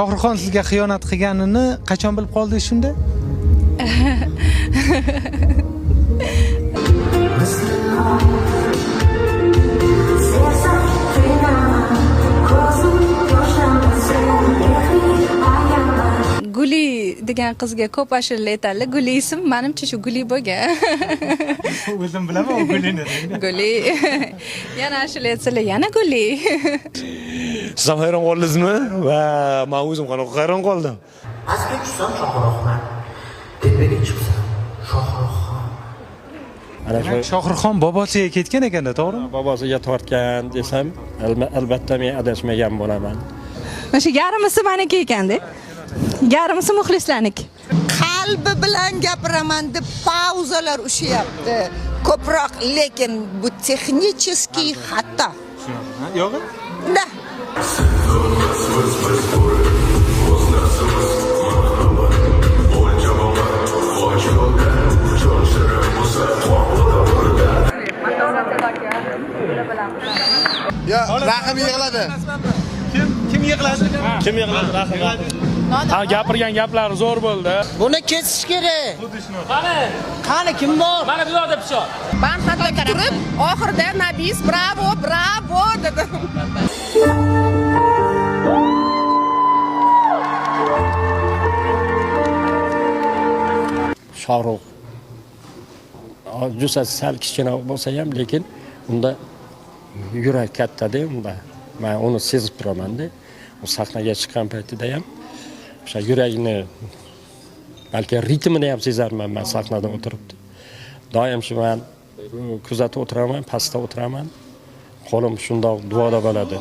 Shohruxxon sizga xiyonat qilganini qachon bilib qoldingiz shunda? Guli degan qizga ko'p ashula aytadi. Guli ism menimcha shu Guli bo'lgan. O'zim bilaman u Gulini. Guli. Yana ashula aytsalar, yana Guli. Siz ham hayron qoldingizmi? Va men o'zim qanaqa hayron qoldim. Pastga tushsam Shohruxxon, tepaga chiqsam Shohruxxon. Shohruxxon bobosiga ketgan ekanda, to'g'rimi? Bobosiga tortgan desam, albatta men adashmagan bo'laman. Mana shu yarmisi meniki ekanda. Yarmisi muxlislarniki. Qalbi bilan gapiraman deb pauzalar ushlayapti. Ko'proq, lekin bu texnicheskiy xato. Yo'qmi? Da. Ya, Rahim yig'ladi. Kim yig'ladi? Kim yig'ladi? Rahim. Ha, gapirgan gaplari zo'r bo'ldi. Buni kesish kerak. Qani kim bor? Mana bu yoqda pichoq. Ben hatto turib, oxirida Nabis bravo, bravo dedi. Shohruh jusasi sal kichkina bo'lsa ham, lekin unda yurak katta-da, unda. Men uni sezib turaman-da. U sahnaga chiqqan paytida ham o'sha yurakni balki ritmini ham sezarman men sahnada o'tiribdi. Doim shu men kuzatib o'tiraman, pastda o'tiraman. Qo'lim shundoq duoda bo'ladi.